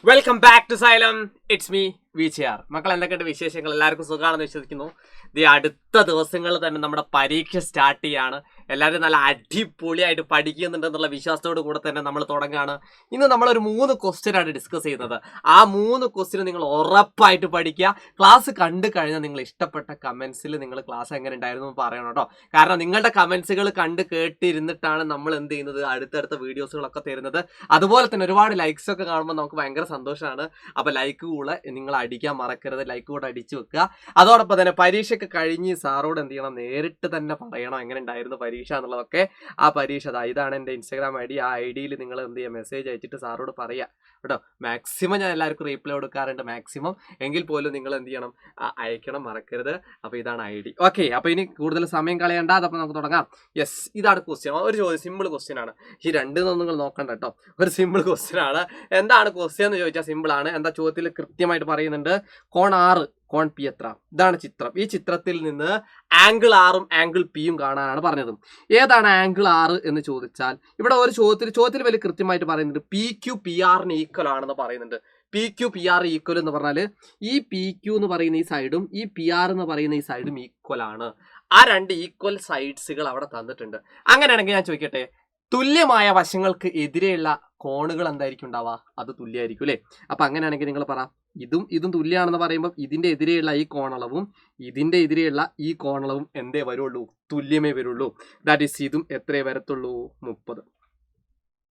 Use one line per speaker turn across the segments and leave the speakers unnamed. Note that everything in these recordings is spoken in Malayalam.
Welcome back to Xylem. It's me Vichar. മക്കൾ എന്തൊക്കെയുണ്ട് വിശേഷങ്ങൾ? എല്ലാവർക്കും സുഖമാണെന്ന് വിശ്വസിക്കുന്നു. ഈ അടുത്ത ദിവസങ്ങളിൽ തന്നെ നമ്മുടെ പരീക്ഷ സ്റ്റാർട്ട് ചെയ്യാണ്. എല്ലാവരും നല്ല അടിപൊളിയായിട്ട് പഠിക്കുന്നുണ്ടെന്നുള്ള വിശ്വാസത്തോടു കൂടെ തന്നെ നമ്മൾ തുടങ്ങുകയാണ്. ഇന്ന് നമ്മളൊരു 3 ക്വസ്റ്റ്യനാണ് ഡിസ്കസ് ചെയ്യുന്നത്. ആ 3 ക്വസ്റ്റ്യൻ നിങ്ങൾ ഉറപ്പായിട്ട് പഠിക്കുക. ക്ലാസ് കണ്ടു കഴിഞ്ഞാൽ നിങ്ങൾ ഇഷ്ടപ്പെട്ട കമൻസിൽ നിങ്ങൾ ക്ലാസ് എങ്ങനെ ഉണ്ടായിരുന്നു എന്ന് പറയണം കേട്ടോ. കാരണം നിങ്ങളുടെ കമൻസുകൾ കണ്ട് കേട്ടിരുന്നിട്ടാണ് നമ്മൾ എന്ത് ചെയ്യുന്നത്, അടുത്തടുത്ത വീഡിയോസുകളൊക്കെ തരുന്നത്. അതുപോലെ തന്നെ ഒരുപാട് ലൈക്സ് ഒക്കെ കാണുമ്പോൾ നമുക്ക് ഭയങ്കര സന്തോഷമാണ്. അപ്പോൾ ലൈക്ക് കൂടെ നിങ്ങൾ അടിക്കാൻ മറക്കരുത്. ലൈക്ക് കൂടെ അടിച്ചു വെക്കുക. അതോടൊപ്പം തന്നെ പരീക്ഷയ്ക്ക് കഴിഞ്ഞ് സാറോട് എന്ത് ചെയ്യണം, നേരിട്ട് തന്നെ പറയണം എങ്ങനെ ഉണ്ടായിരുന്നു പരീക്ഷ എന്നുള്ളതൊക്കെ. ആ പരീക്ഷ ഇതാണ് എൻ്റെ ഇൻസ്റ്റാഗ്രാം ഐ ഡി. ആ ഐ ഡിയിൽ നിങ്ങൾ എന്ത് ചെയ്യുക, മെസ്സേജ് അയച്ചിട്ട് സാറോട് പറയുക കേട്ടോ. മാക്സിമം ഞാൻ എല്ലാവർക്കും റീപ്ലൈ കൊടുക്കാറുണ്ട് മാക്സിമം. എങ്കിൽ പോലും നിങ്ങൾ എന്ത് ചെയ്യണം, അയക്കണം, മറക്കരുത്. അപ്പോൾ ഇതാണ് ഐ ഡി. ഓക്കെ, അപ്പോൾ ഇനി കൂടുതൽ സമയം കളയണ്ട. അതപ്പോൾ നമുക്ക് തുടങ്ങാം. യെസ്, ഇതാണ് ക്വസ്റ്റ്യൻ. ഒരു ചോദ്യം, സിമ്പിൾ ക്വസ്റ്റ്യൻ ആണ്. ഈ രണ്ടൊന്നും നിങ്ങൾ നോക്കണ്ട കേട്ടോ. ഒരു സിമ്പിൾ ക്വസ്റ്റ്യൻ ആണ്. എന്താണ് ക്വസ്റ്റ്യൻ എന്ന് ചോദിച്ചാൽ സിമ്പിൾ ആണ്. എന്താ ചോദ്യത്തിൽ കൃത്യമായിട്ട് പറയുന്നുണ്ട്. കോൺ 6, കോൺ പി എത്ര? ഇതാണ് ചിത്രം. ഈ ചിത്രത്തിൽ നിന്ന് ആംഗിൾ ആറും ആംഗിൾ പിയും കാണാനാണ് പറഞ്ഞത്. ഏതാണ് ആംഗിൾ 6 എന്ന് ചോദിച്ചാൽ ഇവിടെ ഒരു ചോദ്യത്തിൽ വലിയ കൃത്യമായിട്ട് പറയുന്നുണ്ട് പി ക്യു പി ആറിന് ഈക്വൽ ആണെന്ന് പറയുന്നുണ്ട്. P Q P R equal എന്ന് പറഞ്ഞാൽ ഈ പി ക്യു എന്ന് പറയുന്ന ഈ സൈഡും ഈ പി ആർ എന്ന് പറയുന്ന ഈ സൈഡും ഈക്വൽ ആണ്. ആ രണ്ട് ഈക്വൽ സൈഡ്സുകൾ അവിടെ തന്നിട്ടുണ്ട്. അങ്ങനെയാണെങ്കിൽ ഞാൻ ചോദിക്കട്ടെ, തുല്യമായ വശങ്ങൾക്ക് എതിരെയുള്ള കോണുകൾ എന്തായിരിക്കും ഉണ്ടാവുക? അത് തുല്യമായിരിക്കും അല്ലേ? അപ്പൊ അങ്ങനെയാണെങ്കിൽ നിങ്ങൾ പറ, ഇതും തുല്യമാണെന്ന് പറയുമ്പോൾ ഇതിന്റെ എതിരെയുള്ള ഈ കോണളവും ഇതിന്റെ എതിരെയുള്ള ഈ കോണളവും എന്തേ വരുള്ളൂ? തുല്യമേ വരുള്ളൂ. ദാറ്റ് ഈസ് ഇതും എത്രയേ വരത്തുള്ളൂ? 30.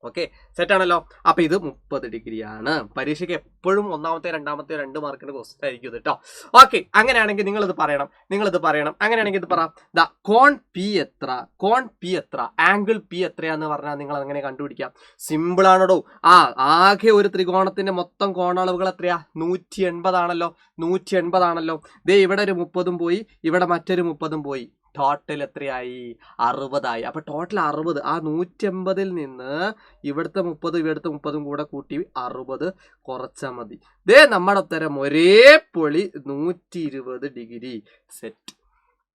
ഓക്കെ, സെറ്റ് ആണല്ലോ. അപ്പൊ ഇത് 30 ഡിഗ്രിയാണ്. പരീക്ഷയ്ക്ക് എപ്പോഴും ഒന്നാമത്തെ രണ്ടാമത്തെ 2 മാർക്കിന്റെ ക്വസ്റ്റ്യൻ ആയിരിക്കും ഇത് കേട്ടോ. ഓക്കെ, അങ്ങനെയാണെങ്കിൽ നിങ്ങളിത് പറയണം. അങ്ങനെയാണെങ്കിൽ ഇത് പറ, കോൺ പി എത്ര? കോൺ പി എത്ര? ആംഗിൾ പി എത്രയാന്ന് പറഞ്ഞാൽ നിങ്ങൾ അങ്ങനെ കണ്ടുപിടിക്കാം. സിമ്പിൾ ആണോ? ആകെ ഒരു ത്രികോണത്തിന്റെ മൊത്തം കോണളവുകൾ എത്രയാ? 180 ആണല്ലോ. 180 ആണല്ലോ. ദേ ഇവിടെ ഒരു 30 പോയി, ഇവിടെ മറ്റൊരു 30 പോയി. ടോട്ടൽ എത്രയായി? 60 ആയി. അപ്പൊ ടോട്ടൽ 60. ആ 180 നിന്ന് ഇവിടുത്തെ 30 ഇവിടുത്തെ 30 കൂടെ കൂട്ടി 60 കുറച്ചാൽ മതി. ദേ നമ്മുടെ ഉത്തരം ഒരേ പൊളി 120 ഡിഗ്രി. സെറ്റ്.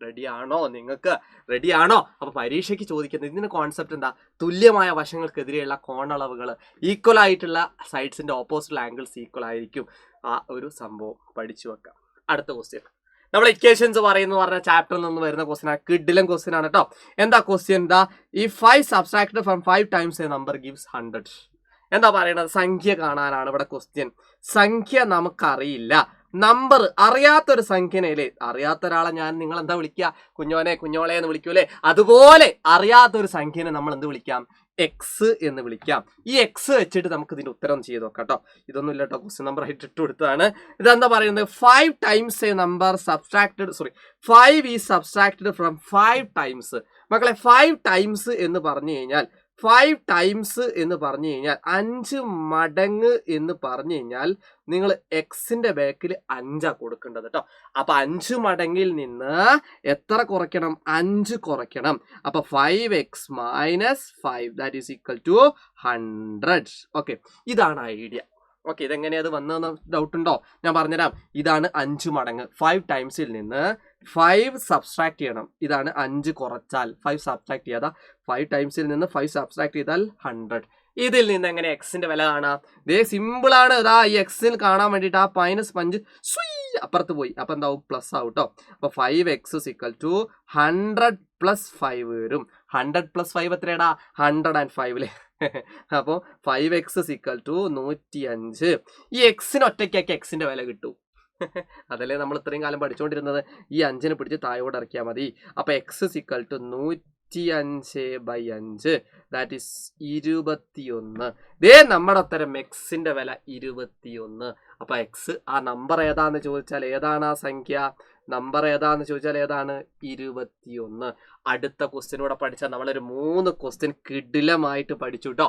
റെഡിയാണോ? നിങ്ങൾക്ക് റെഡിയാണോ? അപ്പൊ പരീക്ഷയ്ക്ക് ചോദിക്കുന്നത് ഇതിന്റെ കോൺസെപ്റ്റ് എന്താ? തുല്യമായ വശങ്ങൾക്കെതിരെയുള്ള കോണളവുകൾ, ഈക്വൽ ആയിട്ടുള്ള സൈഡ്സിന്റെ ഓപ്പോസിറ്റ് ആംഗിൾസ് ഈക്വൽ ആയിരിക്കും. ആ ഒരു സംഭവം പഠിച്ചു വെക്കാം. അടുത്ത ക്വസ്റ്റ്യൻ നമ്മൾ ഇക്വേഷൻസ് പറയുന്നു പറഞ്ഞ ചാപ്റ്ററിൽ നിന്ന് വരുന്ന ക്വസ്റ്റ്യൻ ആണ്. കിഡിലൻ ക്വസ്റ്റ്യൻ ആണ് കേട്ടോ. എന്താ ക്വസ്റ്റ്യൻ? ഈ 5 subtracted from 5 times A number gives 100. എന്താ പറയണത്? സംഖ്യ കാണാനാണ് ഇവിടെ ക്വസ്റ്റ്യൻ. സംഖ്യ നമുക്കറിയില്ല. നമ്പർ അറിയാത്തൊരു സംഖ്യനല്ലേ? അറിയാത്ത ഒരാളെ നിങ്ങൾ എന്താ വിളിക്കുക? കുഞ്ഞോളെ എന്ന് വിളിക്കൂലേ? അതുപോലെ അറിയാത്തൊരു സംഖ്യനെ നമ്മൾ എന്ത് വിളിക്കാം? എക്സ് എന്ന് വിളിക്കാം. ഈ എക്സ് വെച്ചിട്ട് നമുക്ക് ഇതിന്റെ ഉത്തരം ചെയ്ത് നോക്കാം കേട്ടോ. ഇതൊന്നും ഇല്ല കേട്ടോ, ക്വസ്റ്റ്യൻ നമ്പർ ആയിട്ട് ഇട്ട് കൊടുത്തതാണ്. ഇതെന്താ പറയുന്നത്? 5 times A number subtracted 5 is subtracted from 5 times. മക്കളെ 5 ടൈംസ് എന്ന് പറഞ്ഞു കഴിഞ്ഞാൽ 5 ടൈംസ് എന്ന് പറഞ്ഞു കഴിഞ്ഞാൽ 5 മടങ്ങ് എന്ന് പറഞ്ഞു കഴിഞ്ഞാൽ നിങ്ങൾ എക്സിന്റെ ബാക്കിൽ 5 കൊടുക്കേണ്ടത് കേട്ടോ. അപ്പൊ 5 മടങ്ങിൽ നിന്ന് എത്ര കുറയ്ക്കണം? 5 കുറയ്ക്കണം. അപ്പൊ 5x minus 5 that is equal to 100. Okay, ഇതാണ് ഐഡിയ. ഓക്കെ, ഇതെങ്ങനെയത് വന്നതെന്ന് ഡൗട്ട് ഉണ്ടോ? ഞാൻ പറഞ്ഞുതരാം. ഇതാണ് 5 മടങ്ങ്. 5 ടൈംസിൽ നിന്ന് 5 സബ്ട്രാക്ട് ചെയ്യണം. ഇതാണ് 5 കുറച്ചാൽ 5 സബ്ട്രാക്ട് ചെയ്യാതെ 5 ടൈംസിൽ നിന്ന് 5 സബ്ട്രാക്ട് ചെയ്താൽ 100. ഇതിൽ നിന്ന് എങ്ങനെ എക്സിന്റെ വില കാണാം? ഇതേ സിമ്പിൾ ആണ്. ഈ എക്സിൽ കാണാൻ വേണ്ടിയിട്ട് ആ -5 അപ്പുറത്ത് പോയി. അപ്പൊ എന്താവും? പ്ലസ് ആവും കേട്ടോ. അപ്പൊ 5x ഈക്വൽ ടു 100 + 5 വരും. 100 + 5 എത്രയാടാ? 105 അപ്പോൾ 5x ഈക്വൽ ടു 105. ഈ എക്സിന് ഒറ്റയ്ക്കാക്കി എക്സിന്റെ വില കിട്ടും. അതല്ലേ നമ്മൾ ഇത്രയും കാലം പഠിച്ചുകൊണ്ടിരുന്നത്. ഈ 5നെ പിടിച്ച് താഴോട്ട് ഇറക്കിയാൽ മതി. അപ്പൊ x equal to 105/5 that is 21. ദേ നമ്മുടെ ഉത്തരം എക്സിന്റെ വില 21. അപ്പൊ എക്സ് ആ നമ്പർ ഏതാന്ന് ചോദിച്ചാൽ ഏതാണ്? ആ സംഖ്യ നമ്പർ ഏതാന്ന് ചോദിച്ചാൽ ഏതാണ്? 21. അടുത്ത ക്വസ്റ്റ്യനൂടെ പഠിച്ചാൽ നമ്മളൊരു 3 ക്വസ്റ്റ്യൻ കിടിലമായിട്ട് പഠിച്ചു കേട്ടോ.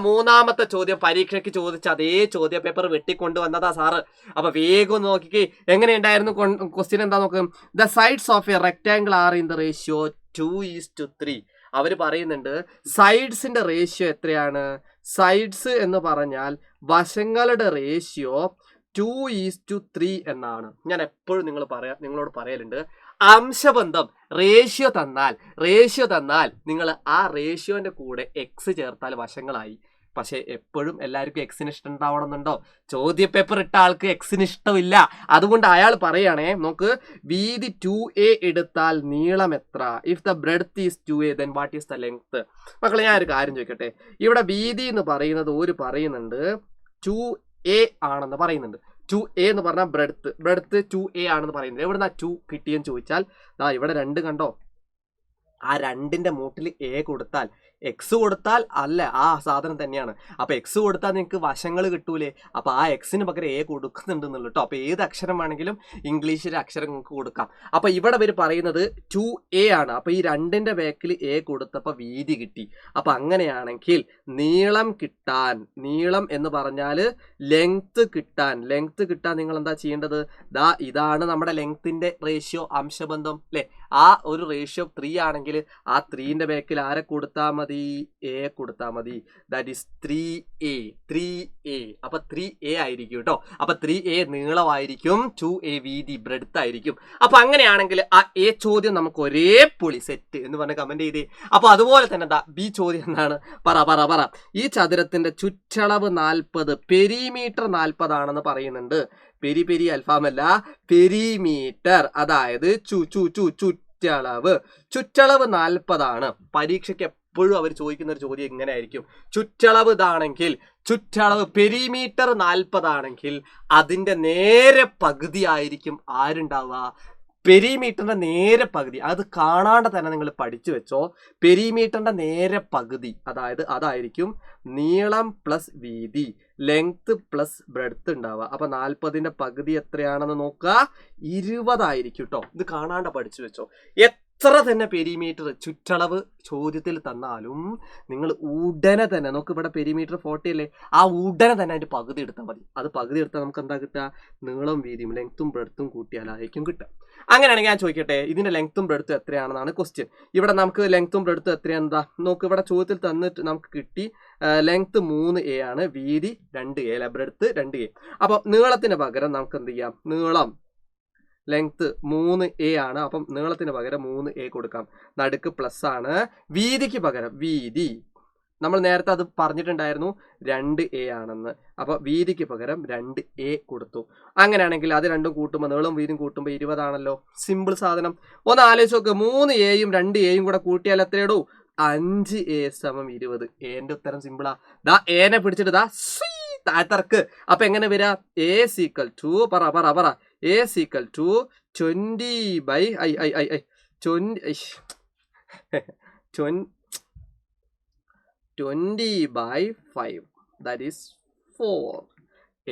മൂന്നാമത്തെ ചോദ്യം പരീക്ഷയ്ക്ക് ചോദിച്ച അതേ ചോദ്യ പേപ്പർ വെട്ടിക്കൊണ്ടുവന്നതാ സാറ്. അപ്പൊ വേഗം നോക്കിക്കേ എങ്ങനെയുണ്ടായിരുന്നു ക്വസ്റ്റ്യൻ. എന്താ നോക്ക്. The sides of A rectangle are in the ratio 2:3. അവര് പറയുന്നുണ്ട് സൈഡ്സിന്റെ റേഷ്യോ എത്രയാണ്? സൈഡ്സ് എന്ന് പറഞ്ഞാൽ വശങ്ങളുടെ റേഷ്യോ 2:3 എന്നാണ്. ഞാൻ എപ്പോഴും നിങ്ങളോട് പറയലുണ്ട്, അംശബന്ധം റേഷ്യോ തന്നാൽ നിങ്ങൾ ആ റേഷ്യോന്റെ കൂടെ എക്സ് ചേർത്താൽ വശങ്ങളായി. പക്ഷെ എപ്പോഴും എല്ലാവർക്കും എക്സിന് ഇഷ്ടം ഉണ്ടാവണമെന്നുണ്ടോ? ചോദ്യ പേപ്പർ ഇട്ട ആൾക്ക് എക്സിന് ഇഷ്ടമില്ല. അതുകൊണ്ട് അയാൾ പറയുകയാണേ, നോക്ക്, വീതി 2a എടുത്താൽ നീളം എത്ര? If the breadth is 2a then what is the length? മക്കളെ ഞാൻ ഒരു കാര്യം ചോദിക്കട്ടെ. ഇവിടെ വീതി എന്ന് പറയുന്നത് പറയുന്നുണ്ട് 2a ആണെന്ന് പറയുന്നുണ്ട്. 2a എന്ന് പറഞ്ഞാൽ ബ്രെഡ്ത്ത് 2a ആണെന്ന് പറയുന്നത്. എവിടുന്നാ 2 കിട്ടിയെന്ന് ചോദിച്ചാൽ ഇവിടെ 2 കണ്ടോ, ആ 2ന്റെ മൂട്ടിൽ a കൊടുത്താൽ, എക്സ് കൊടുത്താൽ അല്ല ആ സാധനം തന്നെയാണ്. അപ്പൊ എക്സ് കൊടുത്താൽ നിങ്ങൾക്ക് വശങ്ങൾ കിട്ടൂലേ? അപ്പൊ ആ എക്സിന് പകരം എ കൊടുക്കുന്നുണ്ടെന്നുള്ളൂ കേട്ടോ. അപ്പൊ ഏത് അക്ഷരം വേണമെങ്കിലും ഇംഗ്ലീഷിലെ അക്ഷരം നിങ്ങൾക്ക് കൊടുക്കാം. അപ്പൊ ഇവിടെ ഇവർ പറയുന്നത് 2a ആണ്. അപ്പൊ ഈ 2ന്റെ ബാക്കിൽ എ കൊടുത്തപ്പോ വീതി കിട്ടി. അപ്പൊ അങ്ങനെയാണെങ്കിൽ നീളം കിട്ടാൻ, നീളം എന്ന് പറഞ്ഞാല് ലെങ്ത് കിട്ടാൻ നിങ്ങൾ എന്താ ചെയ്യേണ്ടത്? ഇതാണ് നമ്മുടെ ലെങ്ത്തിന്റെ റേഷ്യോ, അംശബന്ധം അല്ലെ? ആ ഒരു റേഷ്യോ 3 ആണെങ്കിൽ ആ 3ന്റെ ബാക്കിൽ ആരെ കൊടുത്താൽ മതി? എ കൊടുത്താൽ മതി. That is 3a. അപ്പൊ 3a ആയിരിക്കും കേട്ടോ. അപ്പൊ 3a നീളമായിരിക്കും, 2a വീതി ബ്രെഡ്ത്ത് ആയിരിക്കും. അപ്പൊ അങ്ങനെയാണെങ്കിൽ ആ എ ചോദ്യം നമുക്ക് ഒരേ പൊളി സെറ്റ് എന്ന് പറഞ്ഞ് കമന്റ് ചെയ്തേ. അപ്പൊ അതുപോലെ തന്നെ ബി ചോദ്യം എന്താണ്? പറ. ഈ ചതുരത്തിന്റെ ചുറ്റളവ് 40, പെരിമീറ്റർ 40 ആണെന്ന് പറയുന്നുണ്ട്. പെരി അൽഫാമല്ല, പെരിമീറ്റർ, അതായത് ചുറ്റളവ് 40 ആണ്. പരീക്ഷയ്ക്ക് എപ്പോഴും അവർ ചോദിക്കുന്ന ഒരു ചോദ്യം ഇങ്ങനെ ആയിരിക്കും. ചുറ്റളവ് ഇതാണെങ്കിൽ, ചുറ്റളവ് പെരിമീറ്റർ 40 ആണെങ്കിൽ അതിന്റെ നേരെ പകുതി ആയിരിക്കും ആരുണ്ടാവുക? പെരിമീറ്ററിന്റെ നേരെ പകുതി. അത് കാണാണ്ട് തന്നെ നിങ്ങൾ പഠിച്ചു വെച്ചോ. പെരിമീറ്ററിന്റെ നേരെ പകുതി, അതായിരിക്കും നീളം പ്ലസ് വീതി, ലെങ്ത് പ്ലസ് ബ്രെഡ്ത്ത് ഉണ്ടാവുക. അപ്പൊ 40ന്റെ പകുതി എത്രയാണെന്ന് നോക്കുക, 20 ആയിരിക്കും കേട്ടോ. ഇത് കാണാണ്ട് പഠിച്ചു വെച്ചോ. എത്ര തന്നെ പെരിമീറ്റർ ചുറ്റളവ് ചോദ്യത്തിൽ തന്നാലും നിങ്ങൾ ഉടനെ തന്നെ നോക്ക്, ഇവിടെ പെരിമീറ്റർ 40 അല്ലേ, ആ ഉടനെ തന്നെ അതിന്റെ പകുതി എടുത്താൽ മതി. അത് പകുതി എടുത്താൽ നമുക്ക് എന്താ കിട്ടുക? നീളം വീതിയും ലെങ്ത്തും ബ്രെഡ്ത്തും കൂട്ടിയാലായിരിക്കും കിട്ടുക. അങ്ങനെയാണെങ്കിൽ ഞാൻ ചോദിക്കട്ടെ, ഇതിന്റെ ലെങ്ത്തും ബ്രെഡ്ത്തും എത്രയാണെന്നാണ് ക്വസ്റ്റ്യൻ. ഇവിടെ നമുക്ക് ലെങ്ത്തും ബ്രെഡ്ത്തും എത്രയാണെന്താ നോക്ക്, ഇവിടെ ചോദ്യത്തിൽ തന്നിട്ട് നമുക്ക് കിട്ടി ലെങ്ത്ത് 3a ആണ്, വീതി 2a അല്ലെ, ബ്രെഡ്ത്ത് 2a. അപ്പൊ നീളത്തിന് പകരം നമുക്ക് എന്ത് ചെയ്യാം? നീളം ലെങ്ത് 3a ആണ്. അപ്പം നീളത്തിന് പകരം 3a കൊടുക്കാം. നടുക്ക് പ്ലസ് ആണ്. വീതിക്ക് പകരം വീതി നമ്മൾ നേരത്തെ അത് പറഞ്ഞിട്ടുണ്ടായിരുന്നു 2a ആണെന്ന്. അപ്പൊ വീതിക്ക് പകരം 2a കൊടുത്തു. അങ്ങനെയാണെങ്കിൽ അത് രണ്ടും കൂട്ടുമ്പോൾ, നീളം വീതിയും കൂട്ടുമ്പോൾ 20 ആണല്ലോ. സിമ്പിൾ സാധനം. ഒന്ന് ആലോചിച്ച് നോക്ക്, 3aയും 2aയും കൂടെ കൂട്ടിയാൽ എത്രയിടൂ? 5a = 20. എന്റെ ഉത്തരം സിമ്പിളാ. എനെ പിടിച്ചിട്ട് താഴ്ത്തർക്ക്. അപ്പൊ എങ്ങനെ വരാ? a = പറ a = 20/5. That is 4.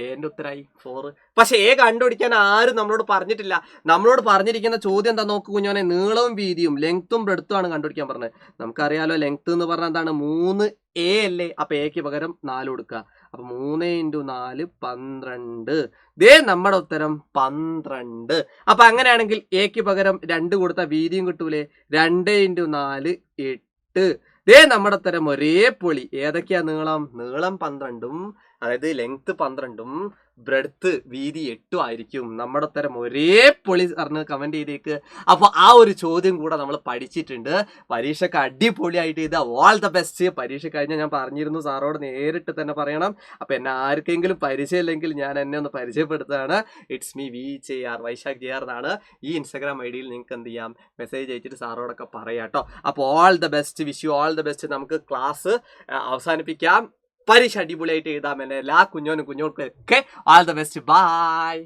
എന്റെ ഉത്തരായി 4. പക്ഷെ എ കണ്ടുപിടിക്കാൻ ആരും നമ്മളോട് പറഞ്ഞിട്ടില്ല. നമ്മളോട് പറഞ്ഞിരിക്കുന്ന ചോദ്യം എന്താ നോക്കൂ കുഞ്ഞോനെ, നീളവും വീതിയും ലെങ്ത്തും ബ്രെഡ്ത്തും ആണ് കണ്ടുപിടിക്കാൻ പറഞ്ഞത്. നമുക്കറിയാലോ ലെങ്ത്ത് എന്ന് പറഞ്ഞാൽ എന്താണ്? 3a അല്ലേ. അപ്പൊ എക്ക് പകരം 4 കൊടുക്കുക. അപ്പൊ 3 × 4 12. നമ്മുടെ ഉത്തരം 12. അപ്പൊ അങ്ങനെയാണെങ്കിൽ എക്ക് പകരം 2 കൊടുത്താൽ വീതിയും കിട്ടൂലേ? 2 × 4 8. നമ്മുടെ ഉത്തരം ഒരേ പൊളി. ഏതൊക്കെയാ നീളം? നീളം 12ഉം, അതായത് ലെങ്ത് 12ഉം ബ്രെഡ്ത്ത് വീതി 8 ആയിരിക്കും. നമ്മുടെ ഉത്തരം ഒരേ പൊളി പറഞ്ഞ് കമന്റ് ചെയ്തേക്ക്. അപ്പൊ ആ ഒരു ചോദ്യം കൂടെ നമ്മൾ പഠിച്ചിട്ടുണ്ട്. പരീക്ഷയ്ക്ക് അടിപൊളിയായിട്ട് ചെയ്ത ഓൾ ദ ബെസ്റ്റ്. പരീക്ഷ കഴിഞ്ഞാൽ ഞാൻ പറഞ്ഞിരുന്നു സാറോട് നേരിട്ട് തന്നെ പറയണം. അപ്പൊ എന്നെ ആർക്കെങ്കിലും പരിചയമില്ലെങ്കിൽ ഞാൻ എന്നെ ഒന്ന് പരിചയപ്പെടുത്തുകയാണ്. It's me VJR, Vaishakh JR എന്നാണ്. ഈ ഇൻസ്റ്റാഗ്രാം ID നിങ്ങൾക്ക് എന്ത് ചെയ്യാം? മെസ്സേജ് അയച്ചിട്ട് സാറോടൊക്കെ പറയാം കേട്ടോ. അപ്പോൾ all the best, wish you all the best. നമുക്ക് ക്ലാസ് അവസാനിപ്പിക്കാം. പരീക്ഷ അടിപൊളിയായിട്ട് എഴുതാമെന്നെ എല്ലാ കുഞ്ഞോനും കുഞ്ഞോൾക്കും ഒക്കെ ഓൾ ദ ബെസ്റ്റ്. ബൈ.